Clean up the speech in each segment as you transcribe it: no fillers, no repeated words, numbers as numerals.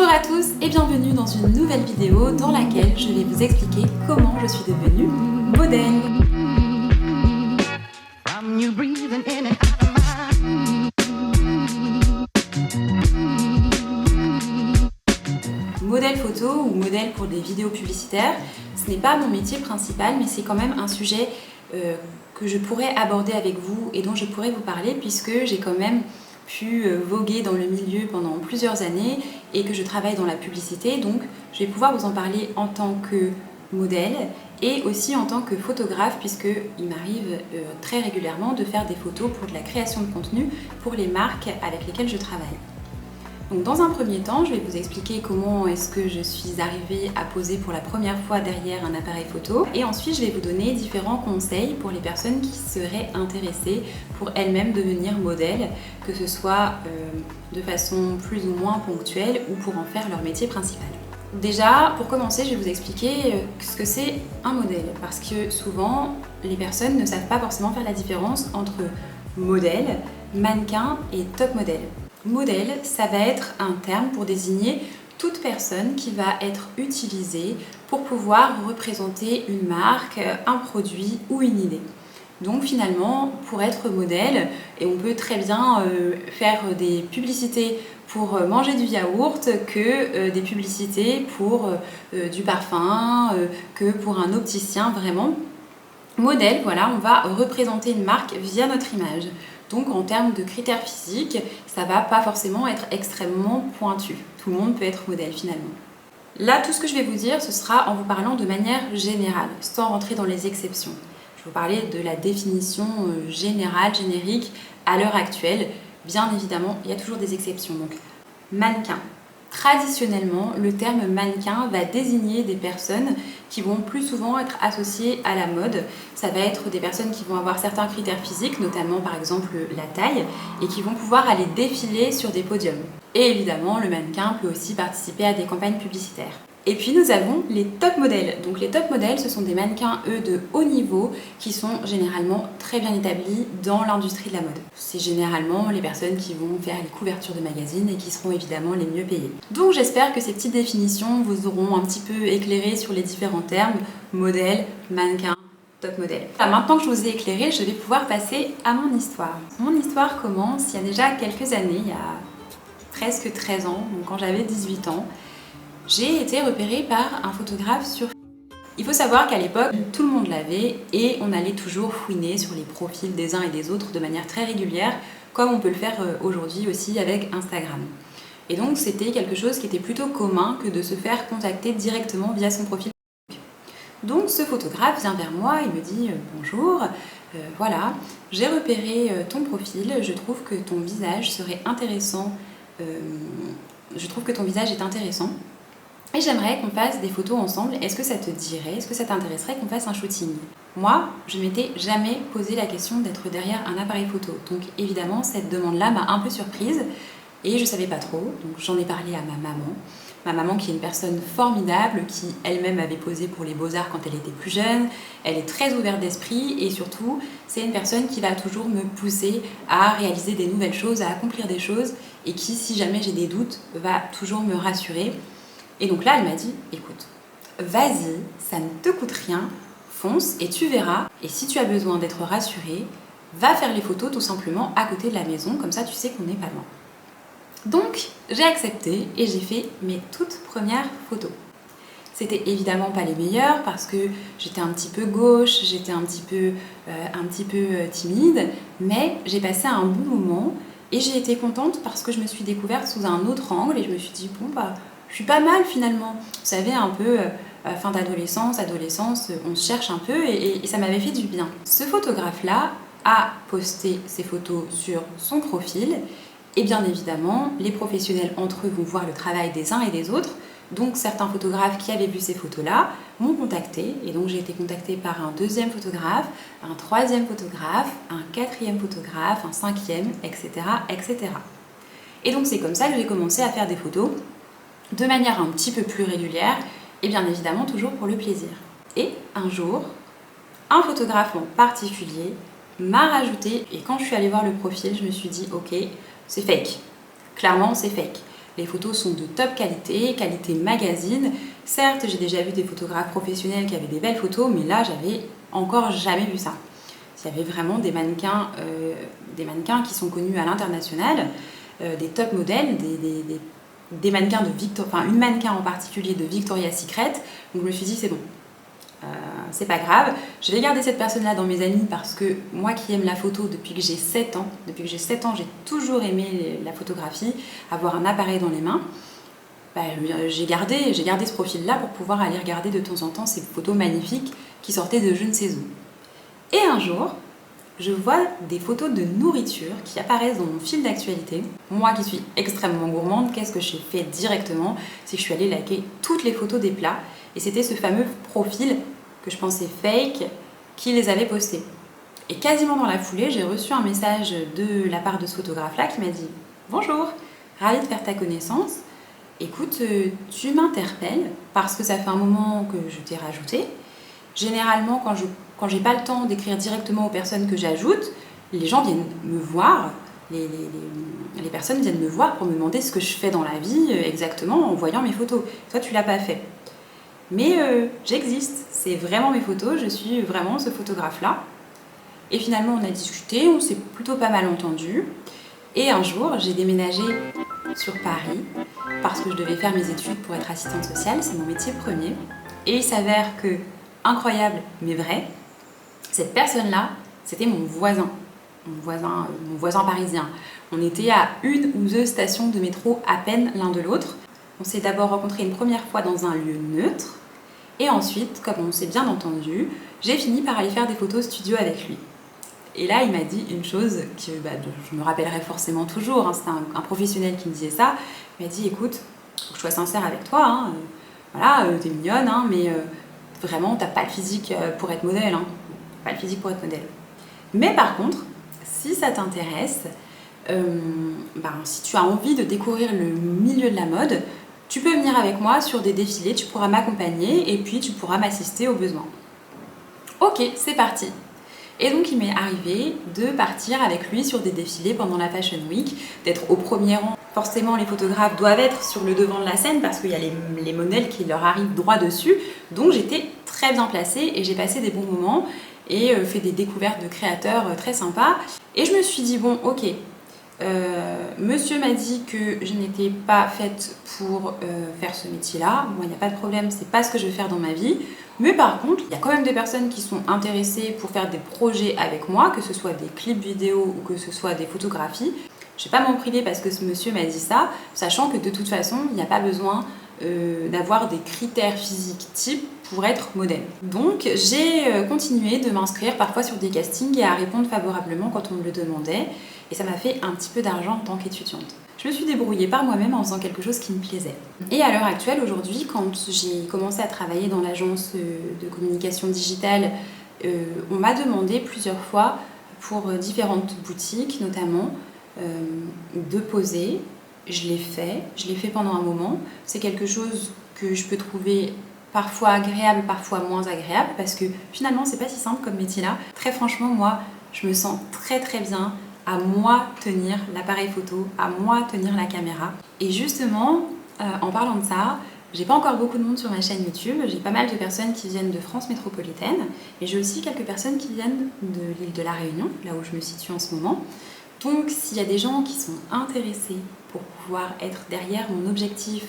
Bonjour à tous et bienvenue dans une nouvelle vidéo dans laquelle je vais vous expliquer comment je suis devenue modèle. Modèle photo ou modèle pour des vidéos publicitaires, ce n'est pas mon métier principal, mais c'est quand même un sujet que je pourrais aborder avec vous et dont je pourrais vous parler puisque j'ai quand même pu voguer dans le milieu pendant plusieurs années et que je travaille dans la publicité, donc je vais pouvoir vous en parler en tant que modèle et aussi en tant que photographe puisqu'il m'arrive très régulièrement de faire des photos pour de la création de contenu pour les marques avec lesquelles je travaille. Donc dans un premier temps, je vais vous expliquer comment est-ce que je suis arrivée à poser pour la première fois derrière un appareil photo et ensuite je vais vous donner différents conseils pour les personnes qui seraient intéressées pour elles-mêmes devenir modèles, que ce soit de façon plus ou moins ponctuelle ou pour en faire leur métier principal. Déjà, pour commencer, je vais vous expliquer ce que c'est un modèle parce que souvent, les personnes ne savent pas forcément faire la différence entre modèle, mannequin et top modèle. Modèle, ça va être un terme pour désigner toute personne qui va être utilisée pour pouvoir représenter une marque, un produit ou une idée. Donc finalement, pour être modèle, et on peut très bien faire des publicités pour manger du yaourt que des publicités pour du parfum, que pour un opticien, vraiment. Modèle, voilà, on va représenter une marque via notre image. Donc en termes de critères physiques, ça va pas forcément être extrêmement pointu. Tout le monde peut être modèle finalement. Là, tout ce que je vais vous dire, ce sera en vous parlant de manière générale, sans rentrer dans les exceptions. Je vais vous parler de la définition générale, générique, à l'heure actuelle. Bien évidemment, il y a toujours des exceptions. Donc, mannequin. Traditionnellement, le terme mannequin va désigner des personnes qui vont plus souvent être associées à la mode. Ça va être des personnes qui vont avoir certains critères physiques, notamment par exemple la taille, et qui vont pouvoir aller défiler sur des podiums. Et évidemment, le mannequin peut aussi participer à des campagnes publicitaires. Et puis nous avons les top modèles. Donc les top modèles, ce sont des mannequins, eux, de haut niveau qui sont généralement très bien établis dans l'industrie de la mode. C'est généralement les personnes qui vont faire les couvertures de magazines et qui seront évidemment les mieux payées. Donc j'espère que ces petites définitions vous auront un petit peu éclairé sur les différents termes modèle, mannequin, top modèle. Maintenant que je vous ai éclairé, je vais pouvoir passer à mon histoire. Mon histoire commence il y a déjà quelques années, il y a presque 13 ans, donc quand j'avais 18 ans. J'ai été repérée par un photographe sur... Il faut savoir qu'à l'époque, tout le monde l'avait et on allait toujours fouiner sur les profils des uns et des autres de manière très régulière, comme on peut le faire aujourd'hui aussi avec Instagram. Et donc c'était quelque chose qui était plutôt commun que de se faire contacter directement via son profil. Donc ce photographe vient vers moi et me dit « Bonjour, voilà, j'ai repéré ton profil, je trouve que ton visage serait intéressant, je trouve que ton visage est intéressant. Et j'aimerais qu'on fasse des photos ensemble. Est-ce que ça te dirait, est-ce que ça t'intéresserait qu'on fasse un shooting ?» Moi, je m'étais jamais posé la question d'être derrière un appareil photo. Donc évidemment, cette demande-là m'a un peu surprise et je savais pas trop. Donc j'en ai parlé à ma maman. Ma maman qui est une personne formidable, qui elle-même avait posé pour les Beaux-Arts quand elle était plus jeune. Elle est très ouverte d'esprit et surtout, c'est une personne qui va toujours me pousser à réaliser des nouvelles choses, à accomplir des choses et qui, si jamais j'ai des doutes, va toujours me rassurer. Et donc là, elle m'a dit, écoute, vas-y, ça ne te coûte rien, fonce et tu verras. Et si tu as besoin d'être rassurée, va faire les photos tout simplement à côté de la maison, comme ça tu sais qu'on n'est pas loin. Donc, j'ai accepté et j'ai fait mes toutes premières photos. C'était évidemment pas les meilleures parce que j'étais un petit peu gauche, j'étais un petit peu timide, mais j'ai passé un bon moment et j'ai été contente parce que je me suis découverte sous un autre angle et je me suis dit, bon bah, je suis pas mal finalement. Vous savez, un peu fin d'adolescence, adolescence, on se cherche un peu et ça m'avait fait du bien. Ce photographe-là a posté ses photos sur son profil et bien évidemment, les professionnels entre eux vont voir le travail des uns et des autres. Donc certains photographes qui avaient vu ces photos-là m'ont contacté et donc j'ai été contactée par un deuxième photographe, un troisième photographe, un quatrième photographe, un cinquième, etc., etc. Et donc c'est comme ça que j'ai commencé à faire des photos de manière un petit peu plus régulière et bien évidemment toujours pour le plaisir. Et un jour, un photographe en particulier m'a rajouté et quand je suis allée voir le profil, je me suis dit ok, c'est fake. Clairement, c'est fake. Les photos sont de top qualité, qualité magazine. Certes, j'ai déjà vu des photographes professionnels qui avaient des belles photos, mais là, j'avais encore jamais vu ça. Il y avait vraiment des mannequins qui sont connus à l'international, des top modèles, des mannequins de une mannequin en particulier de Victoria's Secret. Donc je me suis dit, c'est bon. C'est pas grave, je vais garder cette personne-là dans mes amis parce que moi qui aime la photo depuis que j'ai 7 ans, j'ai toujours aimé la photographie, avoir un appareil dans les mains. J'ai gardé ce profil-là pour pouvoir aller regarder de temps en temps ces photos magnifiques qui sortaient de je ne sais où. Et un jour, je vois des photos de nourriture qui apparaissent dans mon fil d'actualité. Moi qui suis extrêmement gourmande, qu'est-ce que j'ai fait directement? C'est que je suis allée liker toutes les photos des plats. Et c'était ce fameux profil que je pensais fake qui les avait postés. Et quasiment dans la foulée, j'ai reçu un message de la part de ce photographe-là qui m'a dit « Bonjour, ravie de faire ta connaissance. Écoute, tu m'interpelles parce que ça fait un moment que je t'ai rajouté. Généralement, quand j'ai pas le temps d'écrire directement aux personnes que j'ajoute, les gens viennent me voir, les personnes viennent me voir pour me demander ce que je fais dans la vie exactement en voyant mes photos. Toi, tu l'as pas fait. Mais j'existe, c'est vraiment mes photos, je suis vraiment ce photographe-là. Et finalement, on a discuté, on s'est plutôt pas mal entendu. Et un jour, j'ai déménagé sur Paris parce que je devais faire mes études pour être assistante sociale, c'est mon métier premier. Et il s'avère que, incroyable mais vrai, cette personne-là, c'était mon voisin parisien. On était à 1 ou 2 stations de métro à peine l'un de l'autre. On s'est d'abord rencontrés une première fois dans un lieu neutre. Et ensuite, comme on s'est bien entendu, j'ai fini par aller faire des photos studio avec lui. Et là, il m'a dit une chose que je me rappellerai forcément toujours, hein, c'était un professionnel qui me disait ça. Il m'a dit, écoute, faut que je sois sincère avec toi, hein, voilà, t'es mignonne, hein, mais vraiment, t'as pas le physique pour être modèle. Hein, pas le physique pour être modèle. Mais par contre, si ça t'intéresse, si tu as envie de découvrir le milieu de la mode, tu peux venir avec moi sur des défilés, tu pourras m'accompagner et puis tu pourras m'assister au besoin. Ok, c'est parti. Et donc il m'est arrivé de partir avec lui sur des défilés pendant la Fashion Week, d'être au premier rang. Forcément, les photographes doivent être sur le devant de la scène parce qu'il y a les modèles qui leur arrivent droit dessus. Donc j'étais très bien placée et j'ai passé des bons moments et fait des découvertes de créateurs très sympas. Et je me suis dit, bon, ok, monsieur m'a dit que je n'étais pas faite pour faire ce métier-là. Moi, il n'y a pas de problème, c'est pas ce que je veux faire dans ma vie. Mais par contre, il y a quand même des personnes qui sont intéressées pour faire des projets avec moi, que ce soit des clips vidéo ou que ce soit des photographies. Je ne vais pas m'en priver parce que ce monsieur m'a dit ça, sachant que de toute façon, il n'y a pas besoin d'avoir des critères physiques type pour être modèle. Donc j'ai continué de m'inscrire parfois sur des castings et à répondre favorablement quand on me le demandait. Et ça m'a fait un petit peu d'argent en tant qu'étudiante. Je me suis débrouillée par moi-même en faisant quelque chose qui me plaisait. Et à l'heure actuelle, aujourd'hui, quand j'ai commencé à travailler dans l'agence de communication digitale, on m'a demandé plusieurs fois pour différentes boutiques notamment de poser. Je l'ai fait pendant un moment. C'est quelque chose que je peux trouver parfois agréable, parfois moins agréable parce que finalement c'est pas si simple comme métier là. Très franchement, moi je me sens très très bien à moi tenir l'appareil photo, à moi tenir la caméra. Et justement, en parlant de ça, j'ai pas encore beaucoup de monde sur ma chaîne YouTube, j'ai pas mal de personnes qui viennent de France métropolitaine et j'ai aussi quelques personnes qui viennent de l'île de la Réunion, là où je me situe en ce moment. Donc s'il y a des gens qui sont intéressés pour pouvoir être derrière mon objectif,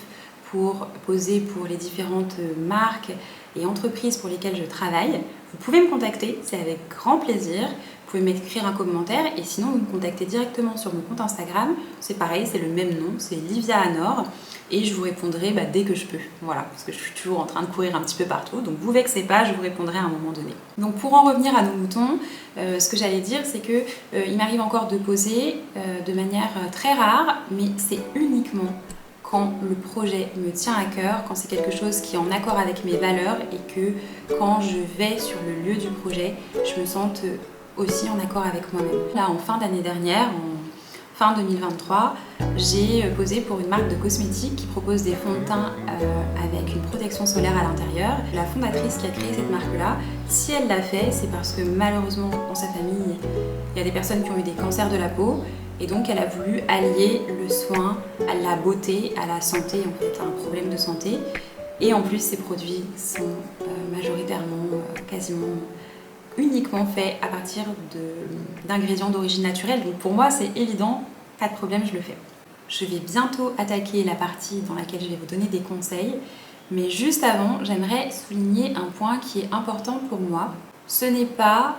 pour poser pour les différentes marques et entreprises pour lesquelles je travaille, vous pouvez me contacter, c'est avec grand plaisir. Vous pouvez m'écrire un commentaire et sinon vous me contactez directement sur mon compte Instagram. C'est pareil, c'est le même nom, c'est Livia Anor et je vous répondrai dès que je peux. Voilà, parce que je suis toujours en train de courir un petit peu partout, donc vous vexez pas, je vous répondrai à un moment donné. Donc pour en revenir à nos moutons, ce que j'allais dire c'est que il m'arrive encore de poser de manière très rare, mais c'est uniquement quand le projet me tient à cœur, quand c'est quelque chose qui est en accord avec mes valeurs et que quand je vais sur le lieu du projet, je me sente aussi en accord avec moi-même. Là, en fin d'année dernière, en fin 2023, j'ai posé pour une marque de cosmétiques qui propose des fonds de teint avec une protection solaire à l'intérieur. La fondatrice qui a créé cette marque-là, si elle l'a fait, c'est parce que malheureusement, dans sa famille, il y a des personnes qui ont eu des cancers de la peau Et donc elle a voulu allier le soin à la beauté, à la santé, en fait, à un problème de santé. Et en plus, ces produits sont majoritairement, quasiment uniquement faits à partir d'ingrédients d'origine naturelle. Donc pour moi, c'est évident, pas de problème, je le fais. Je vais bientôt attaquer la partie dans laquelle je vais vous donner des conseils. Mais juste avant, j'aimerais souligner un point qui est important pour moi. Ce n'est pas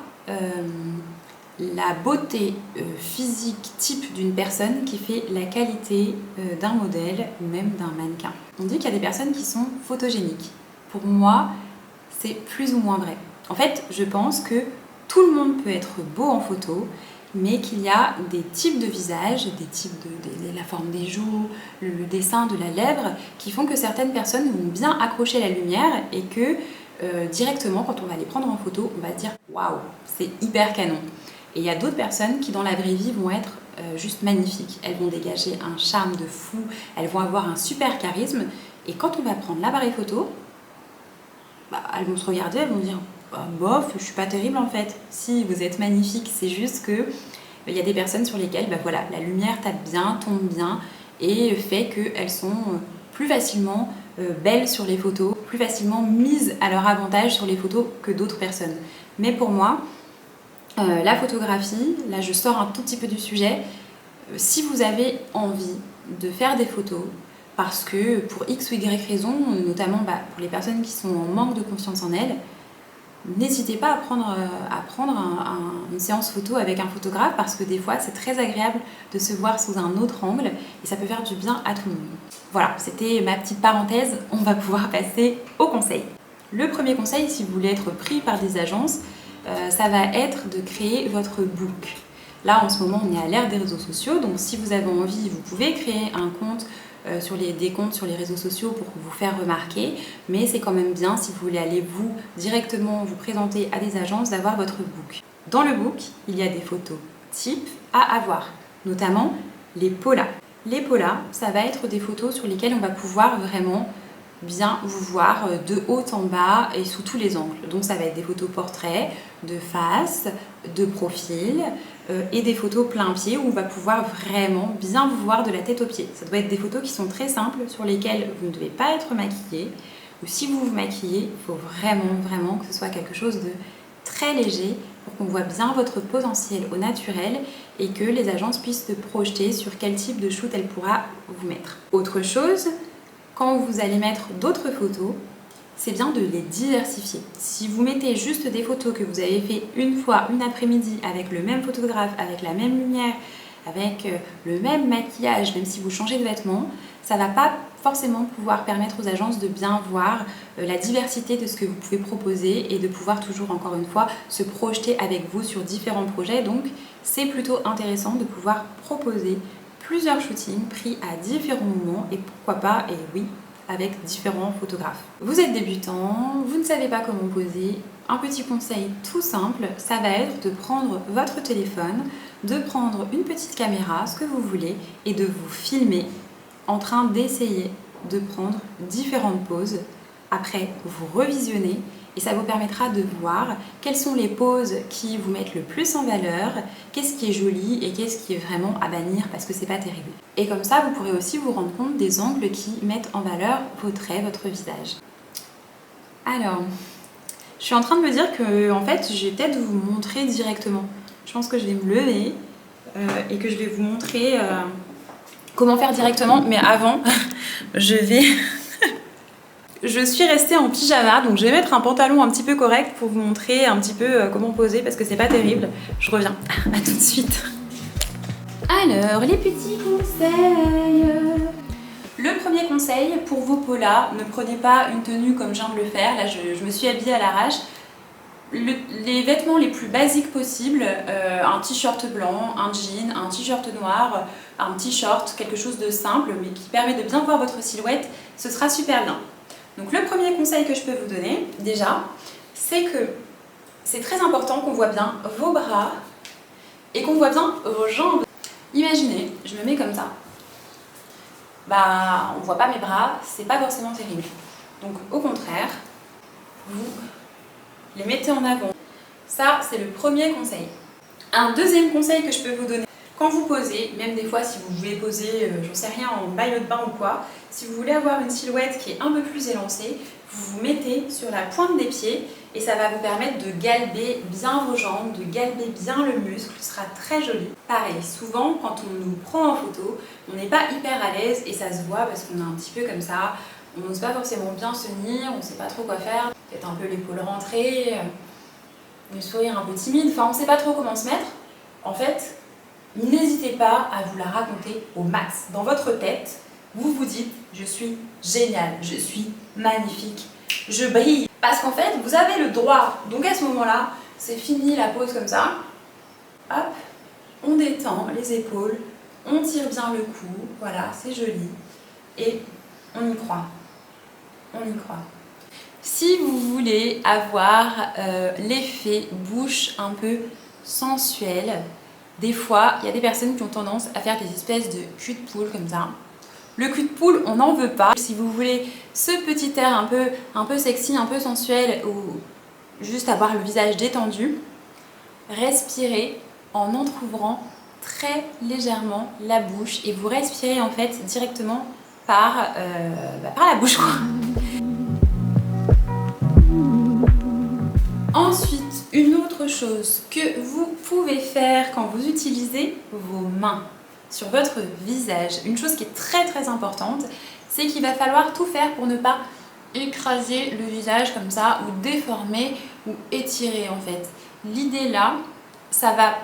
la beauté physique type d'une personne qui fait la qualité d'un modèle ou même d'un mannequin. On dit qu'il y a des personnes qui sont photogéniques. Pour moi, c'est plus ou moins vrai. En fait, je pense que tout le monde peut être beau en photo, mais qu'il y a des types de visage, des types la forme des joues, le dessin de la lèvre, qui font que certaines personnes vont bien accrocher la lumière et que directement, quand on va les prendre en photo, on va se dire « waouh, c'est hyper canon ». Et il y a d'autres personnes qui, dans la vraie vie, vont être juste magnifiques. Elles vont dégager un charme de fou, elles vont avoir un super charisme. Et quand on va prendre l'appareil photo, elles vont se regarder, elles vont dire bof, je suis pas terrible en fait. Si, vous êtes magnifique, c'est juste que il y a des personnes sur lesquelles voilà, la lumière tape bien, tombe bien et fait qu'elles sont plus facilement belles sur les photos, plus facilement mises à leur avantage sur les photos que d'autres personnes. Mais pour moi, la photographie, là je sors un tout petit peu du sujet, si vous avez envie de faire des photos, parce que pour X ou Y raison, notamment pour les personnes qui sont en manque de confiance en elles, n'hésitez pas à prendre une séance photo avec un photographe parce que des fois c'est très agréable de se voir sous un autre angle et ça peut faire du bien à tout le monde. Voilà, c'était ma petite parenthèse, on va pouvoir passer au conseil. Le premier conseil, si vous voulez être pris par des agences, ça va être de créer votre book. Là en ce moment on est à l'ère des réseaux sociaux, donc si vous avez envie, vous pouvez créer un compte des comptes sur les réseaux sociaux pour vous faire remarquer, mais c'est quand même bien si vous voulez aller directement vous présenter à des agences d'avoir votre book. Dans le book, il y a des photos types à avoir, notamment les pollas. Les pollas, ça va être des photos sur lesquelles on va pouvoir vraiment bien vous voir de haut en bas et sous tous les angles. Donc ça va être des photos portraits, de face, de profil et des photos plein pied où on va pouvoir vraiment bien vous voir de la tête aux pieds. Ça doit être des photos qui sont très simples sur lesquelles vous ne devez pas être maquillé ou si vous vous maquillez, il faut vraiment que ce soit quelque chose de très léger pour qu'on voit bien votre potentiel au naturel et que les agences puissent se projeter sur quel type de shoot elles pourra vous mettre. Autre chose, quand vous allez mettre d'autres photos, c'est bien de les diversifier. Si vous mettez juste des photos que vous avez fait une fois, une après-midi, avec le même photographe, avec la même lumière, avec le même maquillage, même si vous changez de vêtements, ça ne va pas forcément pouvoir permettre aux agences de bien voir la diversité de ce que vous pouvez proposer et de pouvoir toujours, encore une fois, se projeter avec vous sur différents projets. Donc, c'est plutôt intéressant de pouvoir proposer plusieurs shootings pris à différents moments et pourquoi pas, et oui, avec différents photographes. Vous êtes débutant, vous ne savez pas comment poser, un petit conseil tout simple, ça va être de prendre votre téléphone, de prendre une petite caméra, ce que vous voulez, et de vous filmer en train d'essayer de prendre différentes poses. Après, vous revisionnez et ça vous permettra de voir quelles sont les poses qui vous mettent le plus en valeur, qu'est-ce qui est joli et qu'est-ce qui est vraiment à bannir parce que c'est pas terrible. Et comme ça, vous pourrez aussi vous rendre compte des angles qui mettent en valeur vos traits, votre visage. Alors, je suis en train de me dire que en fait, je vais peut-être vous montrer directement. Je pense que je vais me lever et que je vais vous montrer comment faire directement, mais avant, je suis restée en pyjama, donc je vais mettre un pantalon un petit peu correct pour vous montrer un petit peu comment poser parce que c'est pas terrible. Je reviens, à tout de suite. Alors, les petits conseils. Le premier conseil pour vos pollas, ne prenez pas une tenue comme je viens de le faire. Là, je me suis habillée à l'arrache. Les vêtements les plus basiques possibles, un t-shirt blanc, un jean, un t-shirt noir, un petit short, quelque chose de simple mais qui permet de bien voir votre silhouette, ce sera super bien. Donc le premier conseil que je peux vous donner, déjà, c'est que c'est très important qu'on voit bien vos bras et qu'on voit bien vos jambes. Imaginez, je me mets comme ça. On ne voit pas mes bras, c'est pas forcément terrible. Donc au contraire, vous les mettez en avant. Ça, c'est le premier conseil. Un deuxième conseil que je peux vous donner, Quand vous posez, même des fois si vous voulez poser, j'en sais rien, en maillot de bain ou quoi, si vous voulez avoir une silhouette qui est un peu plus élancée, vous vous mettez sur la pointe des pieds et ça va vous permettre de galber bien vos jambes, de galber bien le muscle, ce sera très joli. Pareil, souvent quand on nous prend en photo, on n'est pas hyper à l'aise et ça se voit parce qu'on est un petit peu comme ça, on n'ose pas forcément bien se tenir, on ne sait pas trop quoi faire, peut-être un peu l'épaule rentrée, le sourire un peu timide, enfin on ne sait pas trop comment se mettre. En fait, n'hésitez pas à vous la raconter au max. Dans votre tête, vous vous dites « je suis génial, je suis magnifique, je brille ». Parce qu'en fait, vous avez le droit. Donc à ce moment-là, c'est fini la pose comme ça. Hop, on détend les épaules, on tire bien le cou, voilà, c'est joli. Et on y croit. On y croit. Si vous voulez avoir l'effet bouche un peu sensuel, des fois, il y a des personnes qui ont tendance à faire des espèces de cul de poule comme ça. Le cul de poule, on n'en veut pas. Si vous voulez ce petit air un peu sexy, un peu sensuel, ou juste avoir le visage détendu, respirez en entr'ouvrant très légèrement la bouche et vous respirez en fait directement par la bouche. Ensuite, une autre chose que vous pouvez faire quand vous utilisez vos mains sur votre visage, une chose qui est très importante, c'est qu'il va falloir tout faire pour ne pas écraser le visage comme ça, ou déformer, ou étirer en fait. L'idée là, ça va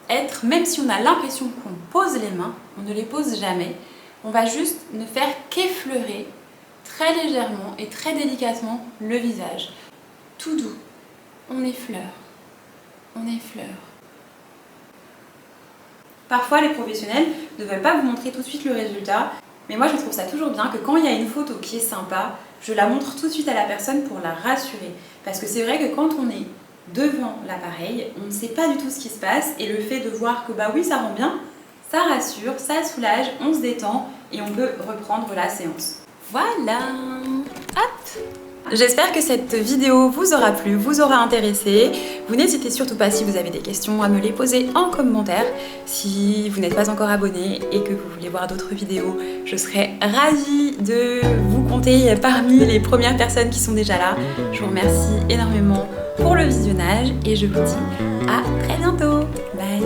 être, même si on a l'impression qu'on pose les mains, on ne les pose jamais, on va juste ne faire qu'effleurer très légèrement et très délicatement le visage. Tout doux. On effleure, on effleure. Parfois les professionnels ne veulent pas vous montrer tout de suite le résultat, mais moi je trouve ça toujours bien que quand il y a une photo qui est sympa, je la montre tout de suite à la personne pour la rassurer. Parce que c'est vrai que quand on est devant l'appareil, on ne sait pas du tout ce qui se passe et le fait de voir que bah oui ça rend bien, ça rassure, ça soulage, on se détend et on peut reprendre la séance. Voilà, hop. J'espère que cette vidéo vous aura plu, vous aura intéressé. Vous n'hésitez surtout pas, si vous avez des questions, à me les poser en commentaire. Si vous n'êtes pas encore abonné et que vous voulez voir d'autres vidéos, je serai ravie de vous compter parmi les premières personnes qui sont déjà là. Je vous remercie énormément pour le visionnage et je vous dis à très bientôt. Bye.